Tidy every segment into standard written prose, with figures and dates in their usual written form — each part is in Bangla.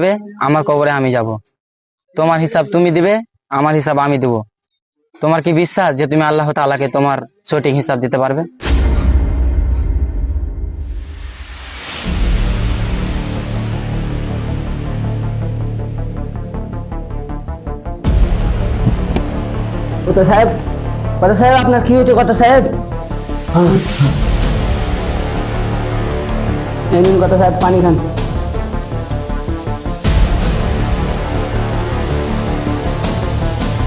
যাবে, আমার কবরে আমি যাব। তোমার হিসাব তুমি দিবে, আমার হিসাব আমি দেব। তোমার কি বিশ্বাস যে তুমি আল্লাহ তাআলাকে তোমার সঠিক হিসাব দিতে পারবে? কত সাহেব, কত সাহেব, আপনার কি হয়েছে কত সাহেব? এই নিন কত সাহেব, পানি খান।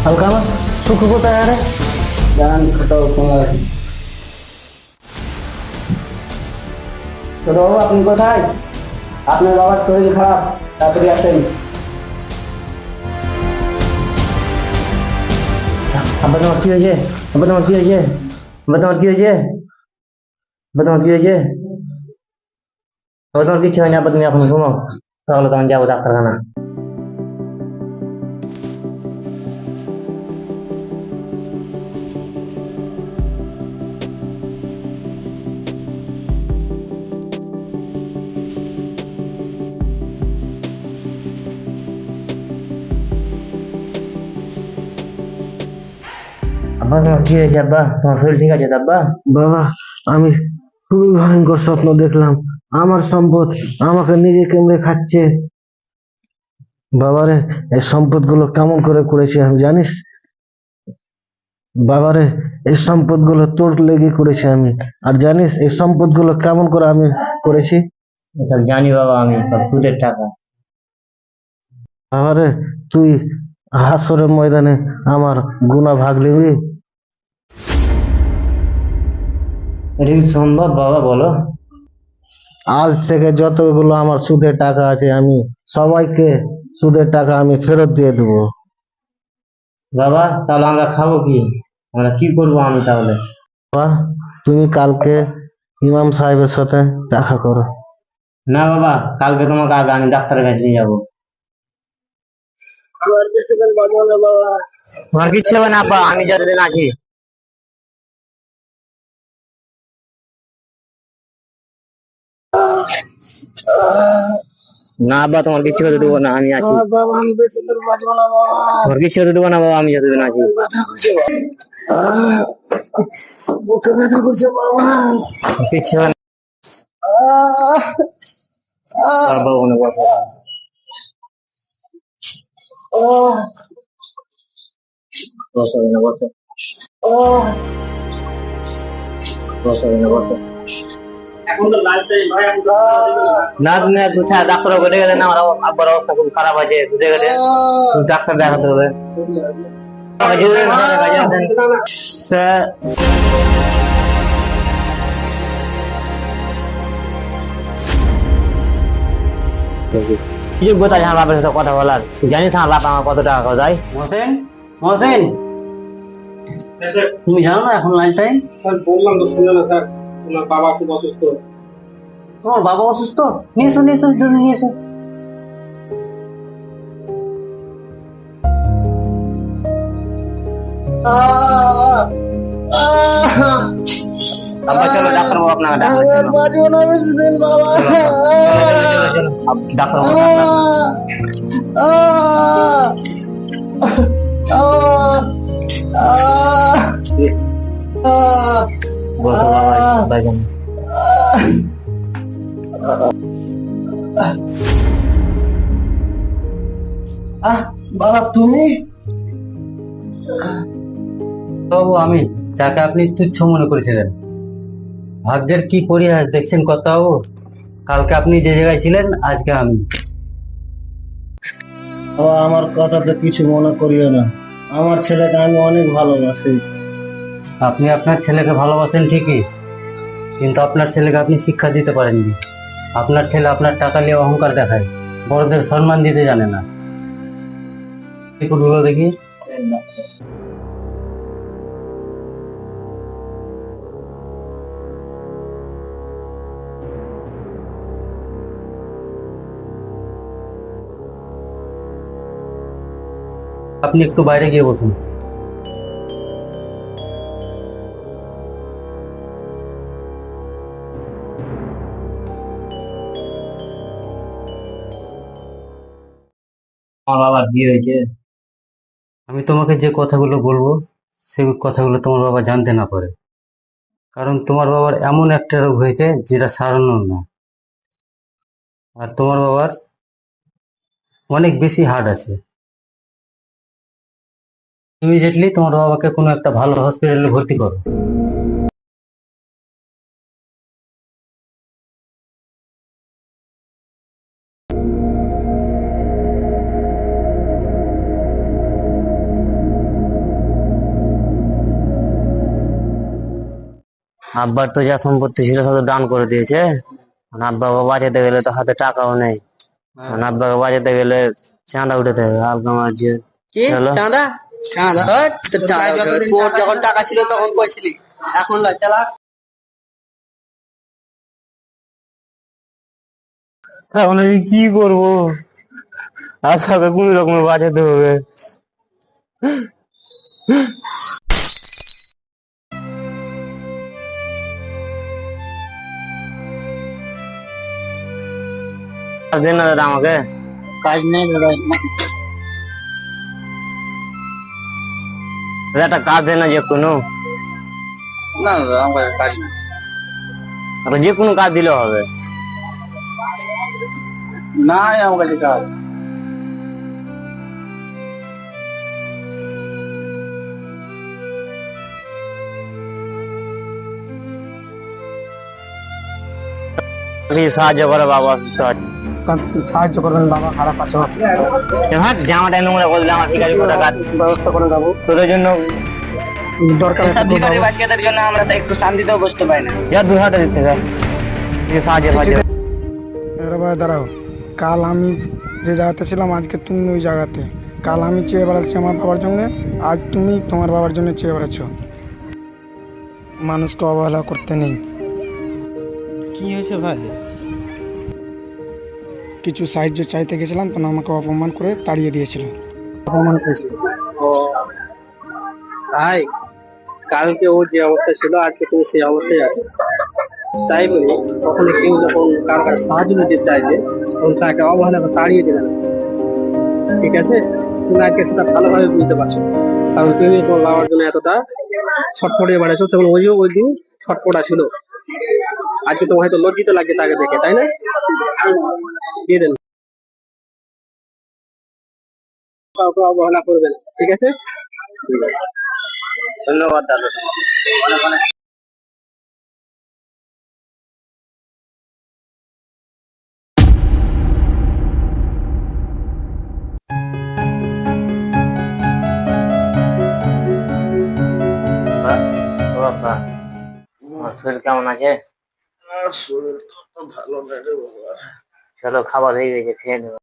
হালকা আমার সুখু কোথায় আরে? জান খাটাও তোমার। ছোট বাবু আপনি কোথায়? আপনার বাবার শরীর খারাপ, তাড়াতাড়ি আসেন। আব্বা তোমার কি হয়েছে? আব্বা তোমার কি হয়েছে? আব্বা তোমার কি হয়েছে? আব্বা তোমার কি হয়েছে? আব্বা তোমার কিছু হয়নি, আব্বা তুমি এখন ঘুমাও, তাহলে তখন যাবো ডাক্তারখানা। আব্বা তোমার কি হয়েছে? আব্বা তোমার শরীর ঠিক আছে তো আব্বা? বাবা, আমি খুবই ভয়ঙ্কর স্বপ্ন দেখলাম। আমার সম্পদ আমাকে নিজে কেমড়ে খাচ্ছে। বাবারে, এই সম্পদ গুলো কেমন করে করেছি আমি জানিস? বাবারে, এই সম্পদ গুলো তোর লেগে করেছি আমি। আর জানিস এই সম্পদ গুলো কেমন করে আমি করেছি? সব জানি বাবা, আমি সব সুদের টাকা। বাবারে, তুই হাসরের ময়দানে আমার গুনাহ ভাগ নিবি। এটা কি সম্ভব বাবা বলো? আজ থেকে যতগুলো আমার সুদের টাকা আছে আমি সবাইকে সুদের টাকা আমি ফেরত দিয়ে দেবো। বাবা তাহলে আমরা খাবো কি? আমরা কি করবো আমি তাহলে? বাবা, তুমি কালকে ইমাম সাহেবের সাথে দেখা করো। না বাবা, কালকে তোমাকে আগে আমি ডাক্তারের কাছে নিয়ে যাবো। তোমার কিচ্ছু হবে না আব্বা, আমি যতদিন আছি। না আব্বা, তোমার কিচ্ছু হতে দেবো না, আমি আছি। তোমার কিচ্ছু হতে দেবো না বাবা, আমি যতদিন আছি। বুকে ব্যথা করছে বাবা। কিচ্ছু হবে না বাবা, ওখানে বসো। বসো, ওখানে বসো। বসো, ওখানে বসো। না তুমি ডাক্তার বলে গেলেন আমার আব্বার অবস্থা খুব খারাপ আছে, বুঝে গেলে ডাক্তার দেখাতে হবে। স্যার, কি যোগ্যতা আছে আমার বাবার সাথে কথা বলার? তুই জানিস আমার বাবা আমার কত টাকা দেয়? মহসেন, মহসেন, তুমি জানো না এখন লাঞ্চ টাইম? স্যার বললাম তো শুনলে না স্যার, ওনার বাবা খুব অসুস্থ। তোমার বাবা অসুস্থ? নিয়ে এসো, নিয়ে এসো, জলদি নিয়ে এসো। আব্বা চলো, ডাক্তারবাবু আপনাকে ডাকবে, চলো। বাঁচবো না বেশি দিন বাবা। ডাক্তারবাবু বসো বাবা, বাইগান। বাবা তুমি? বাবু আমি, যাকে আপনি তুচ্ছ মনে করেছিলেন। ভাগ্যের কি পরিহাস দেখছেন কত বাবু। কালকে আপনি যে জায়গায় ছিলেন, আজকে আমি। বাবা, আমার কথাতে কিছু মনে করিও না। আমার ছেলেকে আমি অনেক ভালোবাসি। আপনি আপনার ছেলেকে ভালোবাসেন ঠিকই, কিন্তু আপনার ছেলেকে আপনি শিক্ষা দিতে পারেননি। আপনার ছেলে আপনার টাকা নিয়ে অহংকার দেখায়, বড়দের সম্মান দিতে জানে না। একটু দূরে দেখি। আপনি একটু বাইরে গিয়ে বসুন। আমার বাবার বিয়ে হয়েছে? আমি তোমাকে যে কথাগুলো বলবো সেই কথাগুলো তোমার বাবা জানতে না পারে, কারণ তোমার বাবার এমন একটা রোগ হয়েছে যেটা সারানোর না। আর তোমার বাবার অনেক বেশি হার্ট আছে। ইমিডিয়েটলি তোমার বাবাকে কোনো একটা ভালো হসপিটালে ভর্তি করো। আব্বার তো যা সম্পত্তি ছিল সব তো দান করে দিয়েছে। আব্বাকে বাঁচাতে গেলে তো হাতে টাকাও নেই। আব্বাকে বাঁচাতে গেলে চাঁদা উঠাতে হবে। আব্বা আমার যে চলো। চাঁদা চাঁদা হট, তোর চাঁদা উঠাবে। তোর যখন টাকা ছিল তখন কইছিলি, এখন লয় চালা। এখন আমি কি করবো? আব্বাকে কোন রকমে বাঁচাতে হবে। কাজ দেন না দাদা আমাকে। কাজ নেই দাদা। দাদা একটা কাজ দেন না যে কোনো। না দাদা আমার কাজ নেই। যে কোনো কাজ দিলে হবে। না আমার কাছে কাজ। প্লিজ সাহায্য করো বাবা, অসুস্থ আছে। সাহায্য করবেন বাবা, খারাপ আছে। হ্যাঁ জামাটা নোংরা করে দিলে আমার ভিখারি কোথা কাজ ব্যবস্থা করে দেবো। তোদের জন্য দরকার ভিখারি বাচ্চাদের জন্য আমরা একটু শান্তিতেও বসতে পারি না। যা 2 হাজার দিতে যা সাহায্য সাহায্য। এরা ভাই দাঁড়াও, কাল আমি যে জায়গাতে ছিলাম আজকে তুমি ওই জায়গাতে। কাল আমি চেয়ে বেড়াচ্ছি আমার বাবার জন্য, আজ তুমি তোমার বাবার জন্য চেয়ে বেড়াচ্ছ। মানুষকে অবহেলা করতে নেই। কি হয়েছে ভাই? কিছু সাহায্য চাইতে গেছিলাম, তখন আমাকে অপমান করে তাড়িয়ে দিয়েছিল। অপমান করেছিল? ও ভাই, কালকে ও যে অবস্থা ছিল আজকে তুমি সেই অবস্থায় আছো। তাই বলি কখনো কেউ যখন কার কাছে সাহায্য নিতে চাইবে তখন তাকে অবহেলা করে তাড়িয়ে দেবে না, ঠিক আছে? তুমি আজকে সেটা ভালোভাবে বুঝতে পারছো, কারণ তুমি তোমার বাবার জন্য এতটা ছটফটিয়ে বেড়াচ্ছো, সেগুলো ওই দিন ছটফটা ছিল। আজকে তোমার হয়তো লজ্জিত লাগছে তাকে দেখে, তাই না? দিয়ে দেন, কাউকে অবহেলা করবেন, ঠিক আছে? ধন্যবাদ দাদা। অনেক অনেক ও বাবা, আমার শরীর কেমন আছে? শরীর তো ভালো নেই রে বাবা। চলো খাবার হয়ে গেছে, খেয়ে নেবো।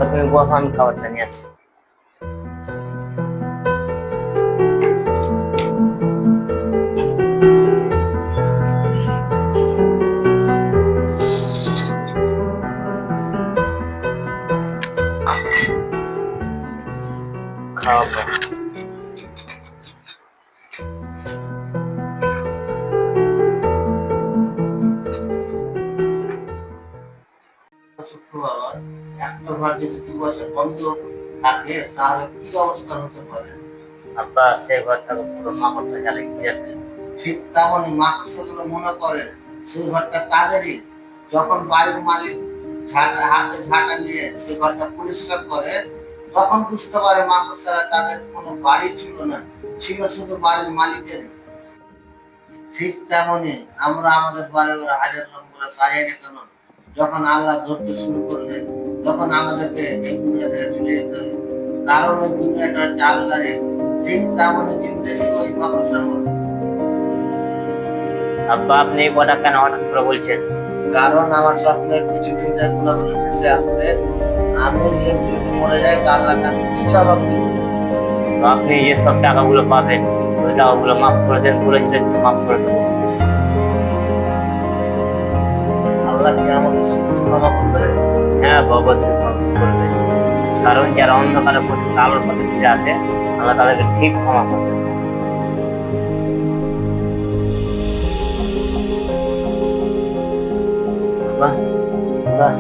তুমি বসো, আমি খাবারটা নিয়ে আসি। খাওয়াবো। বাবা, একটা ঘর যদি 2 বছর বন্ধ থাকে তাহলে কি অবস্থা হতে পারে? আব্বা সেই ঘরটাকে পুরো মাকড়সা জালে ঘিরে ফেলে। ঠিক তেমনই মাকড়সাগুলো মনে করে সেই ঘরটা তাদেরই। যখন বাড়ির মালিক হাতে ঝাঁটা নিয়ে সেই ঘরটা পরিষ্কার করে তখন বুঝতে পারে মাকড়সারা তাদের কোনো বাড়ি ছিল না, ছিল শুধু বাড়ির মালিকের। ঠিক তেমনই আমরা আমাদের বাড়িঘর হাজার রকম করে সাজাই না কেন, যখন আল্লাহ ধরতে শুরু করলেন তখন আমাদেরকে এই দুনিয়া থেকে চলে যেতে হবে, কারণ ওই দুনিয়াটা হচ্ছে আল্লাহরই। ঠিক তেমনই জিন্দগি ওই মাকড়সার মতো। আব্বা আপনি এই কথা কেন হঠাৎ করে বলছেন? কারণ আমার স্বপ্নে কিছুদিন ধরে গুণাগুলো ভেসে আসছে। আমি যদি মরে যাই তা আল্লাহ কি জবাব দিব? তো আপনি যে সব টাকাগুলো পাবেন ওই টাকাগুলো মাফ করে দেন, বলেছিলেন মাফ করে দেবো। আল্লাহ কি আমাকে সত্যি ক্ষমা করবে? হ্যাঁ আব্বা, অবশ্যই করবে। কারণ যারা অন্ধকারের পথে আলোর পথে ফিরে আসে, আল্লাহ তাদেরকে ঠিক ক্ষমা করবে। বাহ বাহ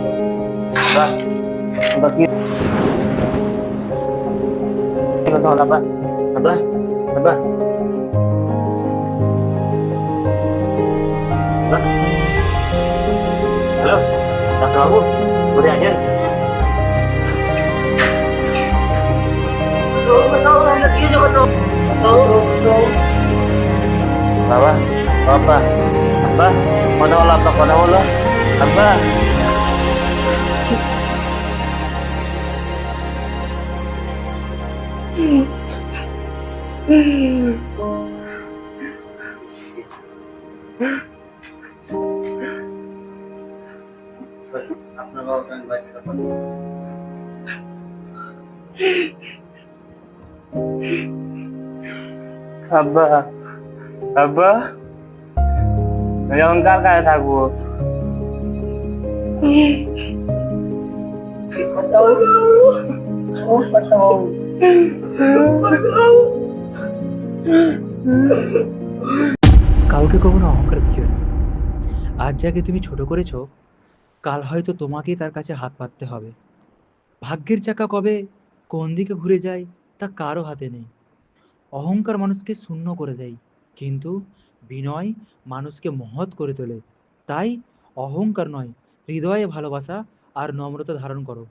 বাহ বাহ, কি কথা হলো আব্বা? আব্বা আব্বা আব্বা, হ্যালো ডাক্তারবাবু, ঘুরে আছেন? বাবা বাবা আব্বা, কথা বলো আব্বা, কথা বলো আব্বা। আপনার বাবাকে আমি বাঁচাতে পারবো। আব্বা আব্বা, আমি এখন কার কাছে থাকবো? কাউকে কখনো অহংকার দেখিও না। আজ যাকে তুমি ছোট করেছো, কাল হয়তো তোমাকেই তার কাছে হাত পাততে হবে। ভাগ্যের চাকা কবে কোন দিকে ঘুরে যায় তা কারো হাতে নেই। অহংকার মানুষকে শূন্য করে দেয়, কিন্তু বিনয় মানুষকে মহৎ করে তোলে। তাই অহংকার নয়, হৃদয়ে ভালোবাসা আর নম্রতা ধারণ করো।